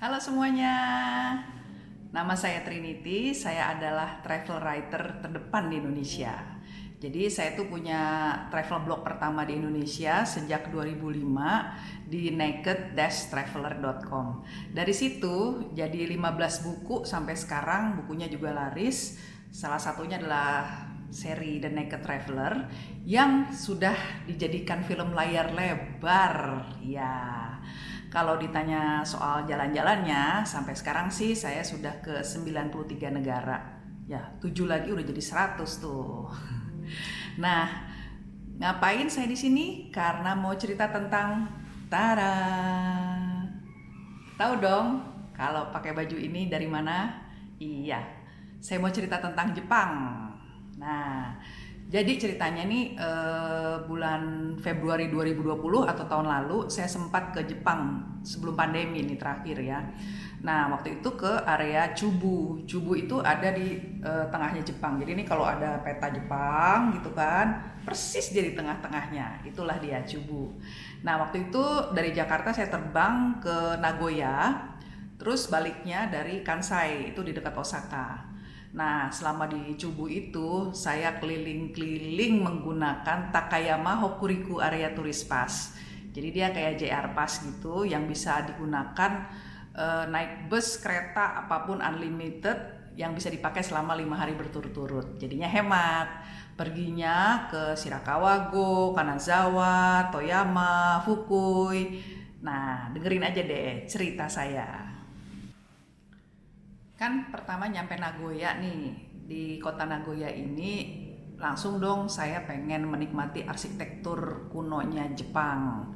Halo semuanya, nama saya Trinity, saya adalah travel writer terdepan di Indonesia. Jadi saya tuh punya travel blog pertama di Indonesia sejak 2005 di naked-traveler.com. Dari situ jadi 15 buku sampai sekarang, bukunya juga laris. Salah satunya adalah seri The Naked Traveler yang sudah dijadikan film layar lebar. Ya, kalau ditanya soal jalan-jalannya, sampai sekarang sih saya sudah ke 93 negara. Ya, 7 lagi udah jadi 100 tuh. Nah, ngapain saya di sini? Karena mau cerita tentang Tara. Tahu dong kalau pakai baju ini dari mana? Iya, saya mau cerita tentang Jepang. Nah, jadi ceritanya nih bulan Februari 2020 atau tahun lalu saya sempat ke Jepang sebelum pandemi ini terakhir ya. Nah, waktu itu ke area Chubu. Chubu itu ada di tengahnya Jepang. Jadi ini kalau ada peta Jepang gitu kan, persis dia di tengah-tengahnya. Itulah dia Chubu. Nah, waktu itu dari Jakarta saya terbang ke Nagoya, terus baliknya dari Kansai, itu di dekat Osaka. Nah, selama di Chubu itu saya keliling-keliling menggunakan Takayama Hokuriku Area Tourist Pass. Jadi dia kayak JR Pass gitu yang bisa digunakan naik bus, kereta, apapun unlimited yang bisa dipakai selama 5 hari berturut-turut. Jadinya hemat. Perginya ke Shirakawa-go, Kanazawa, Toyama, Fukui. Nah, dengerin aja deh cerita saya. Kan pertama nyampe Nagoya nih, di kota Nagoya ini langsung dong saya pengen menikmati arsitektur kunonya Jepang.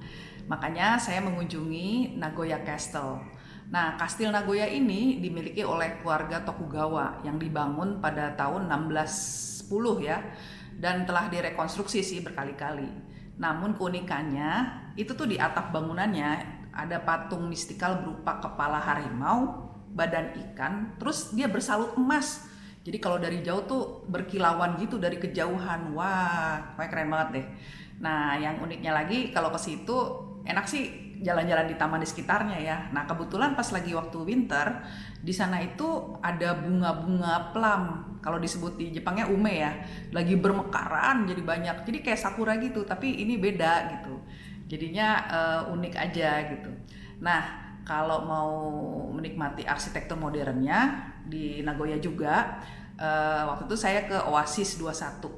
Makanya saya mengunjungi Nagoya Castle. Nah, Kastil Nagoya ini dimiliki oleh keluarga Tokugawa yang dibangun pada tahun 1610 ya, dan telah direkonstruksi sih berkali-kali. Namun keunikannya itu tuh di atap bangunannya ada patung mistikal berupa kepala harimau, badan ikan, terus dia bersalut emas. Jadi kalau dari jauh tuh berkilauan gitu dari kejauhan. Wah, pokoknya keren banget deh. Nah, yang uniknya lagi kalau ke situ enak sih jalan-jalan di taman di sekitarnya ya. Nah, kebetulan pas lagi waktu winter di sana itu ada bunga-bunga plum. Kalau disebut di Jepangnya ume ya. Lagi bermekaran jadi banyak. Jadi kayak sakura gitu, tapi ini beda gitu. Jadinya unik aja gitu. Nah, kalau mau menikmati arsitektur modernnya di Nagoya juga, waktu itu saya ke Oasis 21,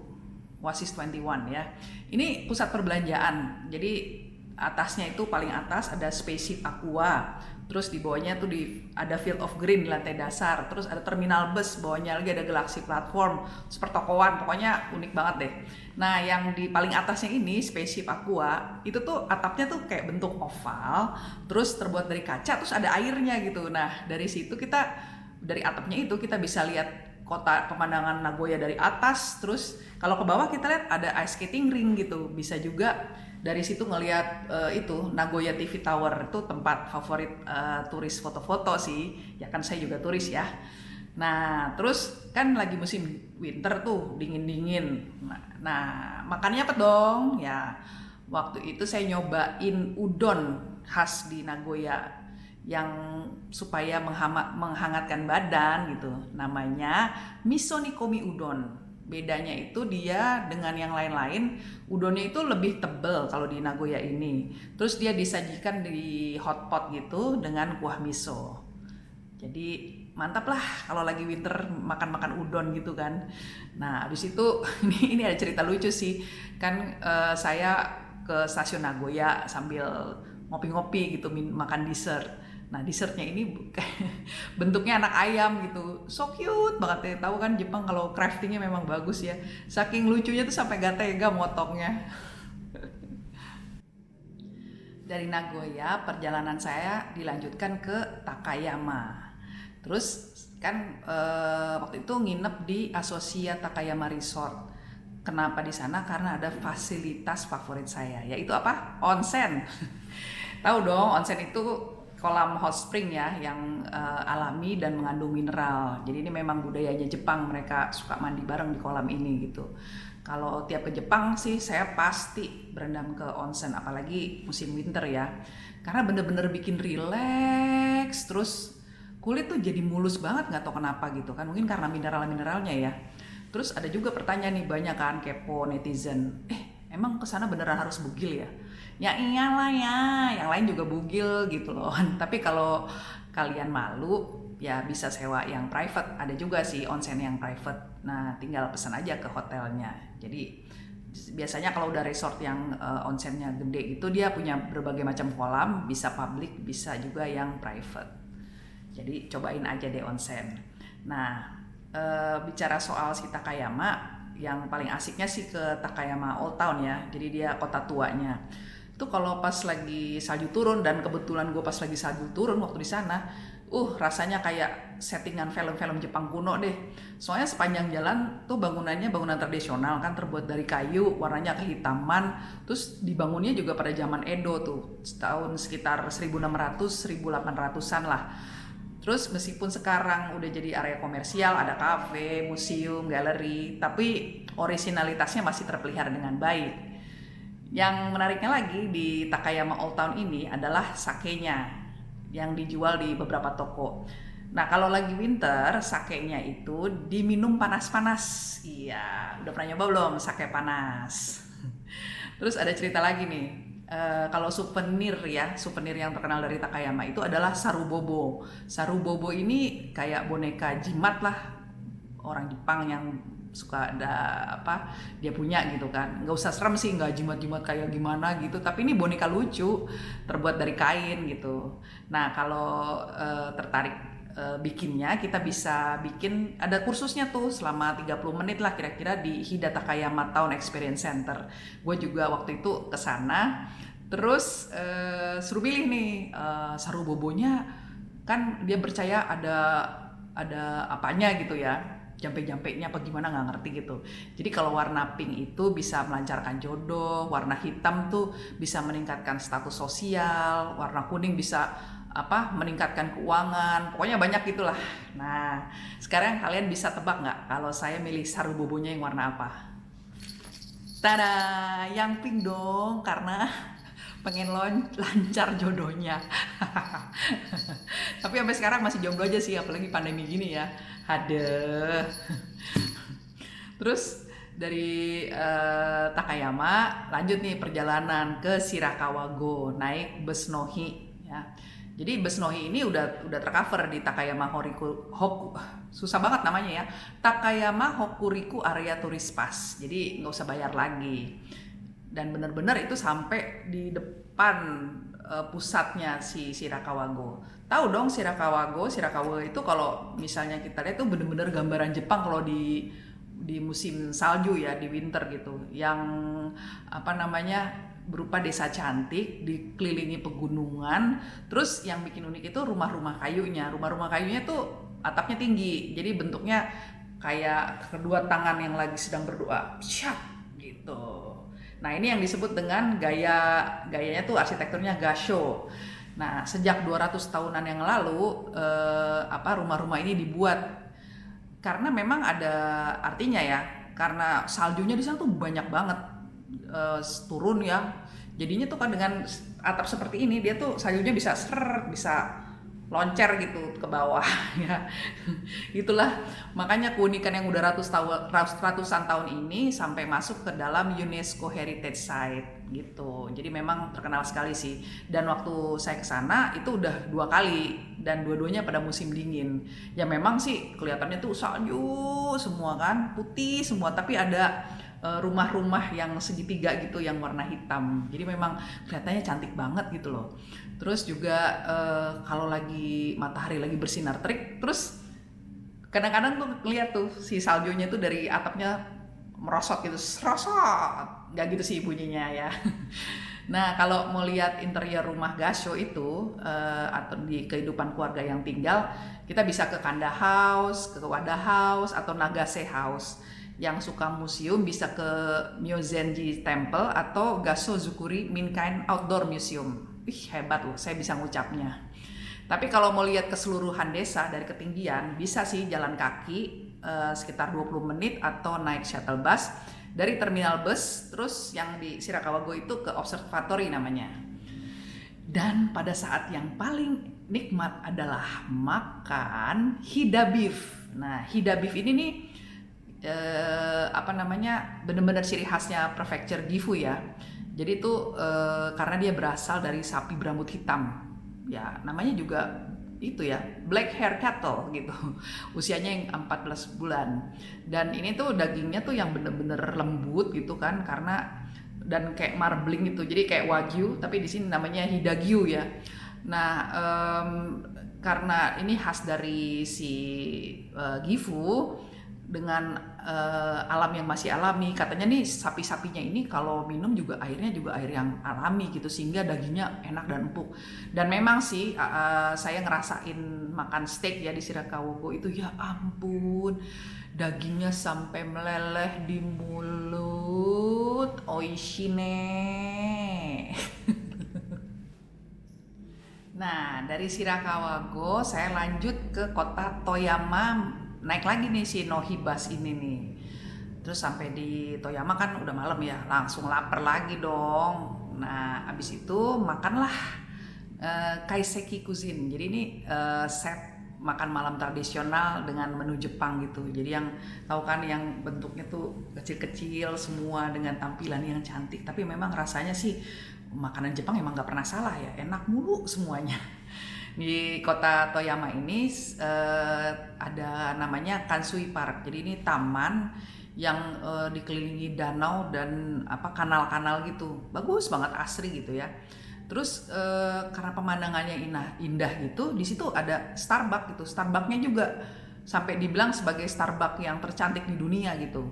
Oasis 21 ya. Ini pusat perbelanjaan. Jadi atasnya itu paling atas ada Spaceship Aqua. Terus di bawahnya tuh ada Field of Green di lantai dasar. Terus ada terminal bus, bawahnya lagi ada Galaxy Platform, pertokoan, pokoknya unik banget deh. Nah, yang di paling atasnya ini Spaceship Aqua, itu tuh atapnya tuh kayak bentuk oval, terus terbuat dari kaca, terus ada airnya gitu. Nah, dari situ dari atapnya itu kita bisa lihat kota, pemandangan Nagoya dari atas. Terus kalau ke bawah kita lihat ada ice skating ring gitu. Bisa juga dari situ ngelihat itu Nagoya TV Tower, itu tempat favorit turis foto-foto sih. Ya kan saya juga turis ya. Nah, terus kan lagi musim winter tuh, dingin-dingin. Nah, makannya apa dong? Ya, waktu itu saya nyobain udon khas di Nagoya yang supaya menghangatkan badan gitu. Namanya miso nikomi udon. Bedanya itu dia dengan yang lain-lain, udonnya itu lebih tebal kalau di Nagoya ini. Terus dia disajikan di hot pot gitu dengan kuah miso. Jadi mantap lah kalau lagi winter makan-makan udon gitu kan. Nah, habis itu ini ada cerita lucu sih. Kan saya ke stasiun Nagoya sambil ngopi-ngopi gitu, makan dessert. Nah, dessertnya ini bentuknya anak ayam gitu, so cute banget ya. Tahu kan Jepang kalau craftingnya memang bagus ya. Saking lucunya tuh sampai gak tega motongnya. Dari Nagoya perjalanan saya dilanjutkan ke Takayama. Terus kan waktu itu nginep di Asosia Takayama Resort. Kenapa di sana? Karena ada fasilitas favorit saya, yaitu apa? Onsen. Tahu dong, onsen itu kolam hot spring ya yang alami dan mengandung mineral. Jadi ini memang budayanya Jepang, mereka suka mandi bareng di kolam ini gitu. Kalau tiap ke Jepang sih saya pasti berendam ke onsen, apalagi musim winter ya. Karena bener-bener bikin relax rileks, terus kulit tuh jadi mulus banget, nggak tahu kenapa gitu kan, mungkin karena mineral-mineralnya ya. Terus ada juga pertanyaan nih, banyak kan kepo netizen, emang kesana beneran harus bugil ya? Ya iyalah ya, yang lain juga bugil gitu loh. Tapi kalau kalian malu, ya bisa sewa yang private. Ada juga sih onsen yang private. Nah, tinggal pesan aja ke hotelnya. Jadi biasanya kalau udah resort yang onsennya gede itu dia punya berbagai macam kolam, bisa public, bisa juga yang private. Jadi cobain aja deh onsen. Nah, bicara soal si Takayama, yang paling asiknya sih ke Takayama Old Town ya. Jadi dia kota tuanya. Itu kalau pas lagi salju turun, dan kebetulan gue pas lagi salju turun waktu di sana, rasanya kayak settingan film-film Jepang kuno deh. Soalnya sepanjang jalan tuh bangunannya bangunan tradisional kan, terbuat dari kayu, warnanya kehitaman. Terus dibangunnya juga pada zaman Edo tuh, tahun sekitar 1600-1800-an lah. Terus meskipun sekarang udah jadi area komersial, ada kafe, museum, galeri, tapi orisinalitasnya masih terpelihara dengan baik. Yang menariknya lagi di Takayama Old Town ini adalah sakenya yang dijual di beberapa toko. Nah, kalau lagi winter, sakenya itu diminum panas-panas. Iya, udah pernah nyoba belum sake panas? Terus ada cerita lagi nih. Kalau souvenir yang terkenal dari Takayama itu adalah sarubobo. Sarubobo ini kayak boneka jimat lah, orang Jepang yang suka ada dia punya gitu kan. Nggak usah serem sih, nggak jimat-jimat kayak gimana gitu, tapi ini boneka lucu, terbuat dari kain gitu. Nah, kalau tertarik bikinnya, kita bisa bikin, ada kursusnya tuh selama 30 menit lah kira-kira di Hida Takayama Town Experience Center. Gue juga waktu itu kesana, terus suruh pilih nih sarubobonya, kan dia percaya ada apanya gitu ya, jampe-jampenya apa gimana nggak ngerti gitu. Jadi kalau warna pink itu bisa melancarkan jodoh, warna hitam tuh bisa meningkatkan status sosial, warna kuning bisa meningkatkan keuangan, pokoknya banyak gitulah. Nah, sekarang kalian bisa tebak nggak kalau saya milih sarubobonya yang warna apa? Tada, yang pink dong, karena pengen lancar jodohnya. Tapi sampai sekarang masih jomblo aja sih, apalagi pandemi gini ya. Ada. Terus dari Takayama lanjut nih perjalanan ke Shirakawa-go, naik bus Nohi ya. Jadi bus Nohi ini udah tercover di Takayama susah banget namanya ya. Takayama Hokuriku Area Tourist Pass. Jadi nggak usah bayar lagi. Dan benar-benar itu sampai di depan pusatnya si Shirakawa-go. Tahu dong Shirakawa itu kalau misalnya kita lihat tuh bener-bener gambaran Jepang kalau di musim salju ya, di winter gitu. Yang berupa desa cantik, dikelilingi pegunungan. Terus yang bikin unik itu rumah-rumah kayunya. Rumah-rumah kayunya tuh atapnya tinggi. Jadi bentuknya kayak kedua tangan yang lagi sedang berdoa. Syap gitu. Nah, ini yang disebut dengan gayanya tuh arsitekturnya Gasho. Nah, sejak 200 tahunan yang lalu rumah-rumah ini dibuat karena memang ada artinya ya. Karena saljunya di sana tuh banyak banget turun ya. Jadinya tuh kan dengan atap seperti ini dia tuh saljunya bisa bisa loncer gitu ke bawah ya. Itulah makanya keunikan yang udah ratusan tahun ini sampai masuk ke dalam UNESCO Heritage Site gitu. Jadi memang terkenal sekali sih. Dan waktu saya kesana itu udah 2 kali dan dua-duanya pada musim dingin. Ya memang sih kelihatannya tuh salju semua kan, putih semua, tapi ada rumah-rumah yang segitiga gitu yang warna hitam. Jadi memang kelihatannya cantik banget gitu loh. Terus juga kalau lagi matahari lagi bersinar terik, terus kadang-kadang tuh lihat tuh si saljunya tuh dari atapnya merosot gitu, serosot. Nggak gitu sih bunyinya ya. Nah, kalau mau lihat interior rumah Gasho itu atau di kehidupan keluarga yang tinggal, kita bisa ke Kanda House, ke Wada House atau Nagase House. Yang suka museum bisa ke Myozenji Temple atau Gasho Zukuri Minkain Outdoor Museum. Hebat loh, saya bisa ngucapnya. Tapi kalau mau lihat keseluruhan desa dari ketinggian, bisa sih jalan kaki sekitar 20 menit atau naik shuttle bus dari terminal bus, terus yang di Shirakawa-go itu ke observatory namanya. Dan pada saat yang paling nikmat adalah makan hida beef. Nah, hida beef ini nih benar-benar ciri khasnya Prefecture Gifu ya. Jadi itu karena dia berasal dari sapi berambut hitam. Ya, namanya juga itu ya, black hair cattle gitu. Usianya yang 14 bulan. Dan ini tuh dagingnya tuh yang bener-bener lembut gitu kan, karena dan kayak marbling gitu. Jadi kayak wagyu, tapi di sini namanya hidagyu ya. Nah, karena ini khas dari si Gifu dengan alam yang masih alami, katanya nih sapi-sapinya ini kalau minum juga airnya juga air yang alami gitu, sehingga dagingnya enak dan empuk. Dan memang sih saya ngerasain makan steak ya di Shirakawa-go itu, ya ampun, dagingnya sampai meleleh di mulut, oishi ne. Nah, dari Shirakawa-go saya lanjut ke kota Toyama, naik lagi nih si Nohibas ini nih. Terus sampai di Toyama kan udah malam ya, langsung lapar lagi dong. Nah, abis itu makanlah kaiseki cuisine. Jadi ini set makan malam tradisional dengan menu Jepang gitu. Jadi yang tahu kan yang bentuknya tuh kecil-kecil semua dengan tampilan yang cantik. Tapi memang rasanya sih makanan Jepang emang nggak pernah salah ya, enak mulu semuanya. Di kota Toyama ini ada namanya Kansui Park. Jadi ini taman yang dikelilingi danau dan kanal-kanal gitu. Bagus banget, asri gitu ya. Terus karena pemandangannya indah gitu, di situ ada Starbucks gitu. Starbucksnya juga sampai dibilang sebagai Starbucks yang tercantik di dunia gitu.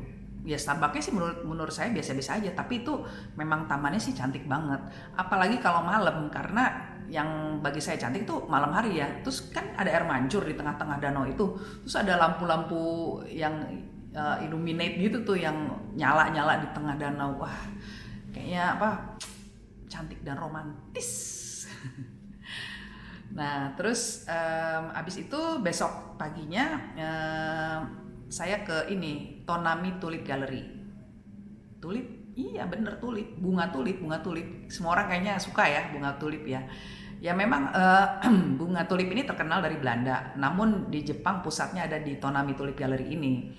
Ya Starbucksnya sih menurut saya biasa-biasa aja, tapi itu memang tamannya sih cantik banget. Apalagi kalau malam, karena yang bagi saya cantik itu malam hari ya. Terus kan ada air mancur di tengah-tengah danau itu. Terus ada lampu-lampu yang illuminate gitu tuh, yang nyala-nyala di tengah danau. Wah, kayaknya cantik dan romantis. Nah, terus abis itu besok paginya saya ke ini Tonami Tulip Gallery. Tulip? Iya bener, tulip, bunga tulip. Semua orang kayaknya suka ya bunga tulip ya. Ya memang bunga tulip ini terkenal dari Belanda, namun di Jepang pusatnya ada di Tonami Tulip Gallery ini.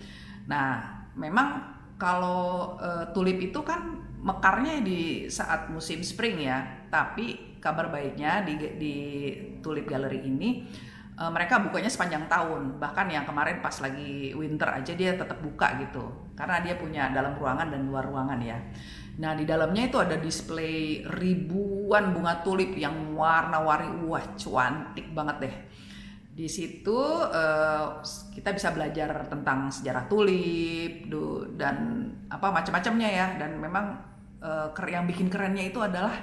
Nah, memang kalau tulip itu kan mekarnya di saat musim spring ya, tapi kabar baiknya di Tulip Gallery ini mereka bukanya sepanjang tahun. Bahkan yang kemarin pas lagi winter aja dia tetap buka gitu, karena dia punya dalam ruangan dan luar ruangan ya. Nah, di dalamnya itu ada display ribuan bunga tulip yang warna-warni, wah cantik banget deh. Di situ kita bisa belajar tentang sejarah tulip dan macam-macamnya ya. Dan memang yang bikin kerennya itu adalah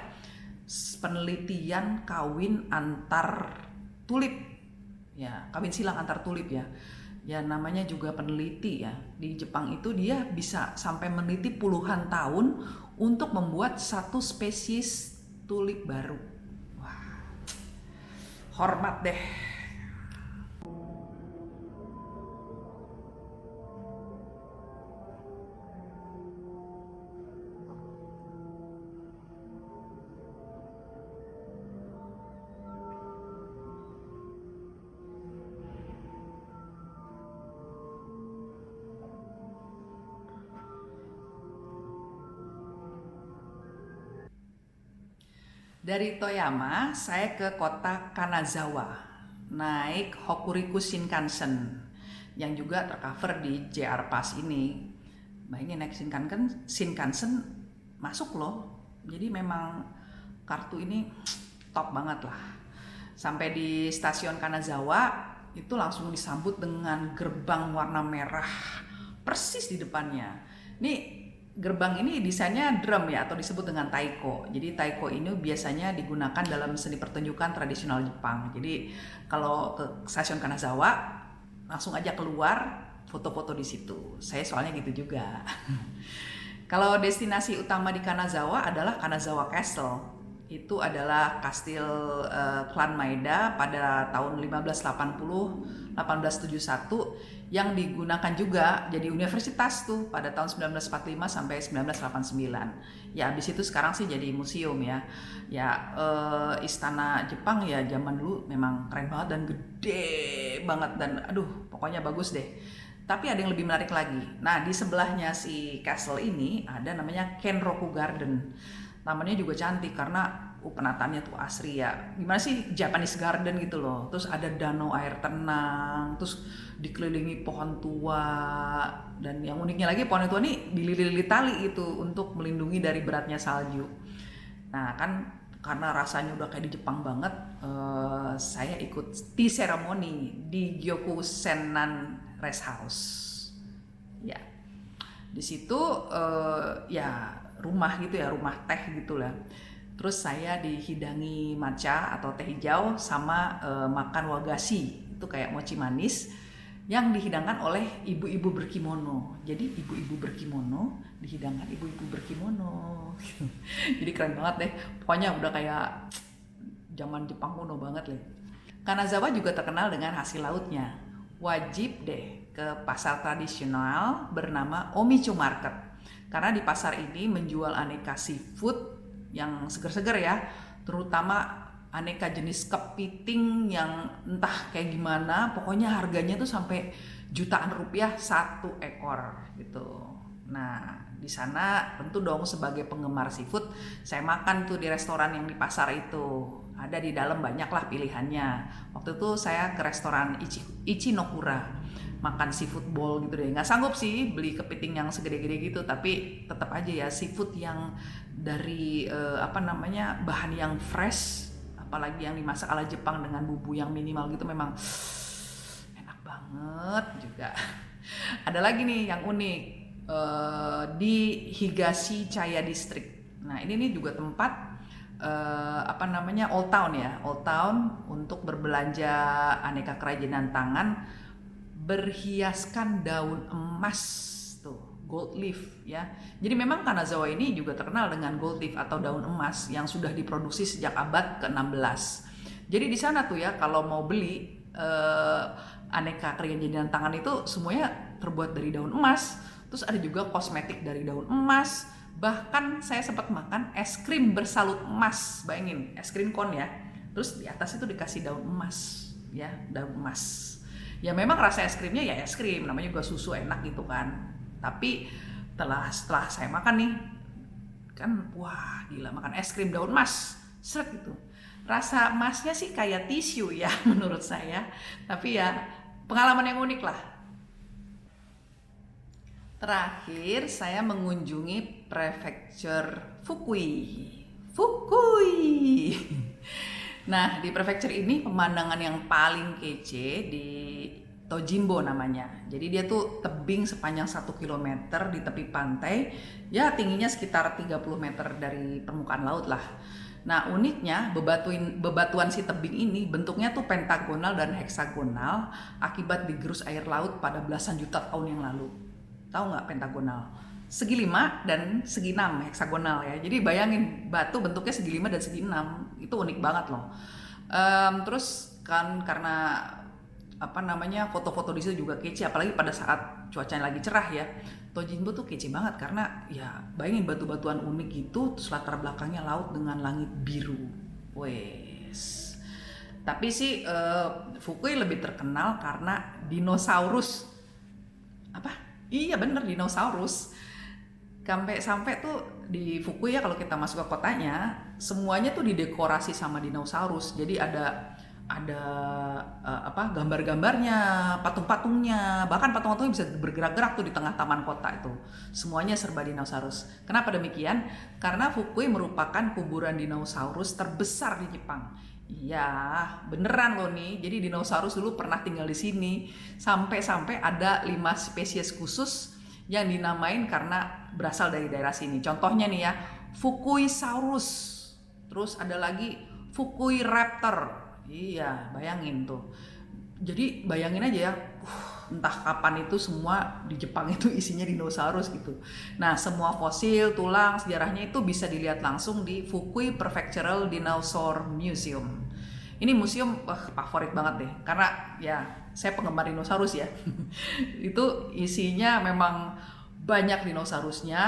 penelitian kawin antar tulip. Ya, kawin silang antar tulip ya. Ya namanya juga peneliti ya. Di Jepang itu dia bisa sampai meneliti puluhan tahun untuk membuat satu spesies tulip baru. Wah, hormat deh. Dari Toyama, saya ke kota Kanazawa, naik Hokuriku Shinkansen, yang juga tercover di JR Pass ini. Bayangin naik Shinkansen masuk loh, jadi memang kartu ini top banget lah. Sampai di stasiun Kanazawa, itu langsung disambut dengan gerbang warna merah, persis di depannya. Nih, gerbang ini desainnya drum ya, atau disebut dengan taiko. Jadi taiko ini biasanya digunakan dalam seni pertunjukan tradisional Jepang. Jadi kalau ke stasiun Kanazawa langsung aja keluar foto-foto di situ. Saya soalnya gitu juga. Kalau destinasi utama di Kanazawa adalah Kanazawa Castle. itu adalah kastil Klan Maeda pada tahun 1580-1871 yang digunakan juga jadi universitas tuh pada tahun 1945 sampai 1989. Ya habis itu sekarang sih jadi museum ya. Ya istana Jepang ya zaman dulu memang keren banget dan gede banget dan aduh pokoknya bagus deh. Tapi ada yang lebih menarik lagi. Nah, di sebelahnya si castle ini ada namanya Kenroku Garden. Namanya juga cantik karena penataannya tuh asri ya. Gimana sih Japanese garden gitu loh. Terus ada danau air tenang, terus dikelilingi pohon tua. Dan yang uniknya lagi pohon tua ini dililih tali gitu untuk melindungi dari beratnya salju. Nah, kan karena rasanya udah kayak di Jepang banget, saya ikut tea ceremony di Gyokusenan Rest House. Ya, di situ ya rumah gitu ya, rumah teh gitu lah. Terus saya dihidangi matcha atau teh hijau sama makan wagashi, itu kayak mochi manis yang dihidangkan oleh ibu-ibu berkimono. Jadi ibu-ibu berkimono dihidangkan ibu-ibu berkimono. Jadi keren banget deh. Pokoknya udah kayak zaman Jepang kuno banget deh. Kanazawa juga terkenal dengan hasil lautnya. Wajib deh ke pasar tradisional bernama Omicho Market. Karena di pasar ini menjual aneka seafood yang seger-seger ya, terutama aneka jenis kepiting yang entah kayak gimana, pokoknya harganya tuh sampai jutaan rupiah satu ekor gitu. Nah, di sana tentu dong sebagai penggemar seafood, saya makan tuh di restoran yang di pasar itu. Ada di dalam banyak lah pilihannya. Waktu itu saya ke restoran Ichinokura, makan seafood bowl gitu deh. Nggak sanggup sih beli kepiting yang segede-gede gitu, tapi tetap aja ya seafood yang dari bahan yang fresh, apalagi yang dimasak ala Jepang dengan bumbu yang minimal gitu memang enak banget juga. Ada lagi nih yang unik di Higashi Chaya District. Nah ini nih juga tempat Old Town ya, Old Town untuk berbelanja aneka kerajinan tangan berhiaskan daun emas tuh, gold leaf ya. Jadi memang Kanazawa ini juga terkenal dengan gold leaf atau daun emas yang sudah diproduksi sejak abad ke-16. Jadi di sana tuh ya kalau mau beli aneka kerajinan tangan itu semuanya terbuat dari daun emas. Terus ada juga kosmetik dari daun emas. Bahkan saya sempat makan es krim bersalut emas. Bayangin, es krim kon ya. Terus di atas itu dikasih daun emas ya, daun emas. Ya memang rasa es krimnya ya es krim, namanya juga susu enak gitu kan. Tapi setelah saya makan nih, kan wah gila makan es krim daun emas, seret gitu. Rasa emasnya sih kayak tisu ya menurut saya. Tapi ya pengalaman yang unik lah. Terakhir saya mengunjungi prefektur Fukui. Nah di prefektur ini pemandangan yang paling kece di Tojimbo namanya. Jadi dia tuh tebing sepanjang 1 km di tepi pantai. Ya tingginya sekitar 30 meter dari permukaan laut lah. Nah uniknya bebatuan si tebing ini bentuknya tuh pentagonal dan heksagonal akibat digerus air laut pada belasan juta tahun yang lalu. Tahu nggak pentagonal? Segi 5 dan segi 6 heksagonal ya. Jadi bayangin batu bentuknya segi 5 dan segi 6. Itu unik banget loh. Terus kan karena foto-foto di situ juga kece, apalagi pada saat cuacanya lagi cerah ya. Tojimbo tuh kece banget karena ya bayangin batu-batuan unik gitu, terus latar belakangnya laut dengan langit biru. Wes. Tapi sih Fukui lebih terkenal karena dinosaurus. Iya bener, dinosaurus. Sampai tuh di Fukui ya kalau kita masuk ke kotanya, semuanya tuh didekorasi sama dinosaurus. Jadi ada gambar-gambarnya, patung-patungnya, bahkan patung-patungnya bisa bergerak-gerak tuh di tengah taman kota itu. Semuanya serba dinosaurus. Kenapa demikian? Karena Fukui merupakan kuburan dinosaurus terbesar di Jepang. Iya, beneran loh nih. Jadi dinosaurus dulu pernah tinggal di sini. Sampai-sampai ada 5 spesies khusus yang dinamain karena berasal dari daerah sini. Contohnya nih ya, Fukuisaurus. Terus ada lagi Fukui Raptor. Iya, bayangin tuh. Jadi bayangin aja ya, entah kapan itu semua di Jepang itu isinya dinosaurus gitu. Nah, semua fosil, tulang, sejarahnya itu bisa dilihat langsung di Fukui Prefectural Dinosaur Museum. Ini museum favorit banget deh, karena ya saya penggemar dinosaurus ya. Itu isinya memang banyak dinosaurusnya,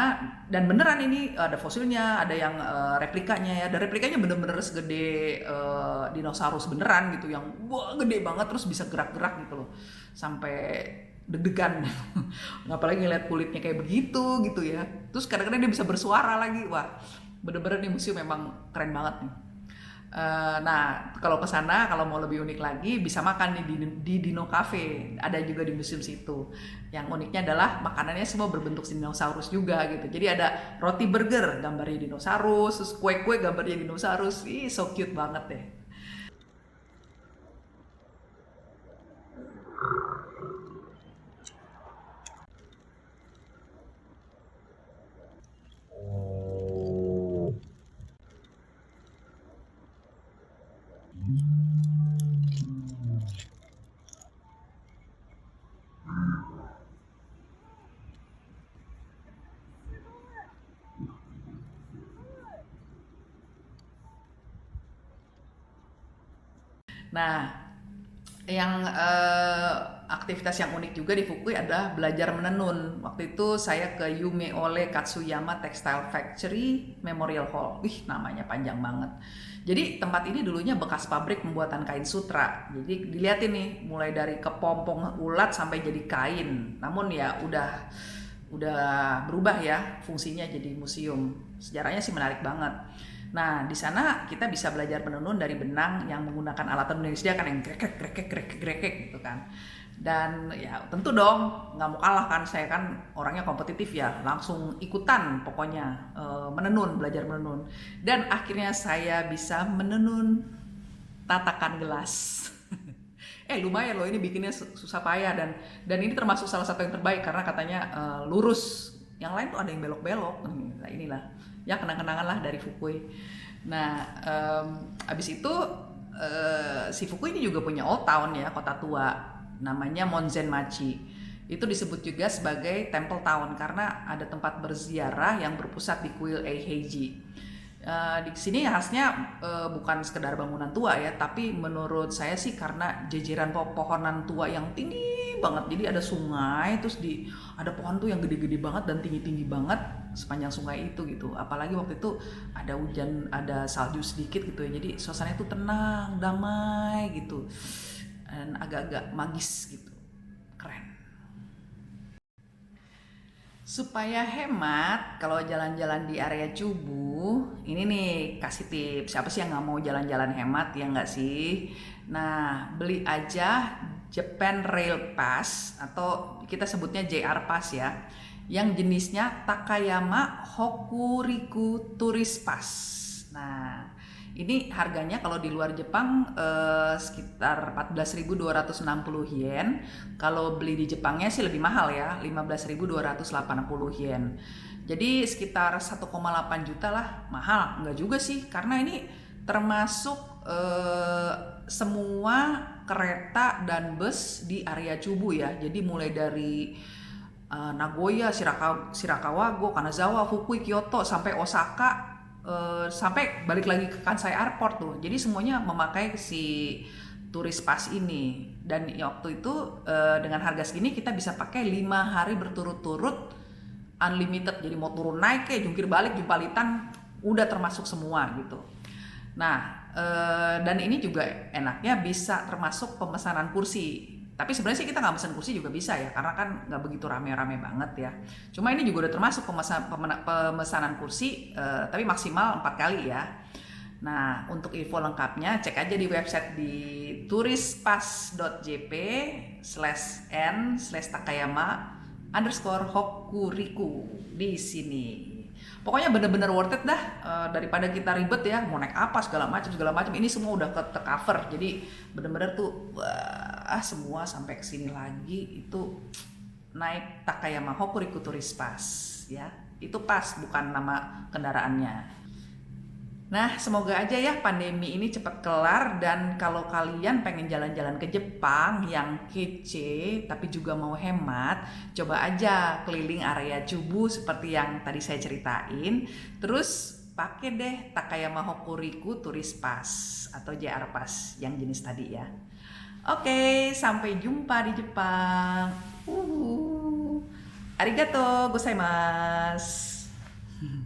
dan beneran ini ada fosilnya, ada yang replikanya ya. Dan replikanya bener-bener segede dinosaurus beneran gitu, yang wah gede banget terus bisa gerak-gerak gitu loh. Sampai deg-degan. Apalagi ngeliat kulitnya kayak begitu gitu ya. Terus kadang-kadang dia bisa bersuara lagi. Wah, bener-bener nih museum memang keren banget nih. Nah, kalau ke sana, kalau mau lebih unik lagi, bisa makan nih di Dino Cafe. Ada juga di museum situ. Yang uniknya adalah makanannya semua berbentuk dinosaurus juga gitu. Jadi ada roti burger gambarnya dinosaurus, terus kue-kue gambarnya dinosaurus. Ih, so cute banget deh. Nah, yang aktivitas yang unik juga di Fukui adalah belajar menenun. Waktu itu saya ke Yumeole Katsuyama Textile Factory Memorial Hall. Wih, namanya panjang banget. Jadi tempat ini dulunya bekas pabrik pembuatan kain sutra. Jadi dilihatin nih, mulai dari kepompong ulat sampai jadi kain. Namun ya udah berubah ya fungsinya jadi museum. Sejarahnya sih menarik banget. Nah, di sana kita bisa belajar menenun dari benang yang menggunakan alat tenun yang disediakan, yang grekek gitu kan. Dan ya tentu dong nggak mau kalah kan, saya kan orangnya kompetitif ya, langsung ikutan pokoknya menenun, belajar menenun. Dan akhirnya saya bisa menenun tatakan gelas. Lumayan loh, ini bikinnya susah payah, dan ini termasuk salah satu yang terbaik karena katanya lurus. Yang lain tuh ada yang belok-belok. Nah, inilah ya kenang-kenangan lah dari Fukui. Nah, abis itu si Fukui ini juga punya old town ya, kota tua, namanya Monzenmachi. Itu disebut juga sebagai Temple Town karena ada tempat berziarah yang berpusat di kuil Eiheiji. Di sini khasnya bukan sekedar bangunan tua ya, tapi menurut saya sih karena jejeran pohonan tua yang tinggi banget. Jadi ada sungai, terus ada pohon tuh yang gede-gede banget dan tinggi-tinggi banget sepanjang sungai itu gitu. Apalagi waktu itu ada hujan, ada salju sedikit gitu ya. Jadi suasananya tuh tenang, damai gitu, dan agak-agak magis gitu. Keren. Supaya hemat, kalau jalan-jalan di area Cubu, ini nih kasih tips. Siapa sih yang nggak mau jalan-jalan hemat, ya nggak sih? Nah, beli aja Japan Rail Pass, atau kita sebutnya JR Pass ya, yang jenisnya Takayama Hokuriku Tourist Pass. Nah, ini harganya kalau di luar Jepang sekitar 14.260 yen. Kalau beli di Jepangnya sih lebih mahal ya, 15.280 yen. Jadi sekitar 1,8 juta lah. Mahal enggak juga sih, karena ini termasuk semua kereta dan bus di area Chubu ya. Jadi mulai dari Nagoya, Shirakawa, Kanazawa, Fukui, Kyoto sampai Osaka, sampai balik lagi ke Kansai Airport tuh. Jadi semuanya memakai si turis pass ini. Dan waktu itu dengan harga segini kita bisa pakai 5 hari berturut-turut unlimited. Jadi mau turun naik kayak jungkir balik, jumpalitan udah termasuk semua gitu. Nah, dan ini juga enaknya bisa termasuk pemesanan kursi. Tapi sebenarnya sih kita nggak pesen kursi juga bisa ya, karena kan nggak begitu rame-rame banget ya. Cuma ini juga udah termasuk pemesanan kursi, tapi maksimal 4 kali ya. Nah, untuk info lengkapnya cek aja di website di turispass.jp/n/takayama_hokuriku di sini. Pokoknya bener-bener worth it dah, daripada kita ribet ya mau naik apa segala macam. Ini semua udah ke cover. Jadi bener-bener tuh semua sampai kesini lagi itu naik Takayama Hokuriku Tourist Pass ya. Itu pas, bukan nama kendaraannya. Nah, semoga aja ya pandemi ini cepat kelar dan kalau kalian pengen jalan-jalan ke Jepang yang kece tapi juga mau hemat, coba aja keliling area Chubu seperti yang tadi saya ceritain. Terus pakai deh Takayama Hokuriku Tourist Pass atau JR Pass yang jenis tadi ya. Oke, sampai jumpa di Jepang. Arigato gozaimasu.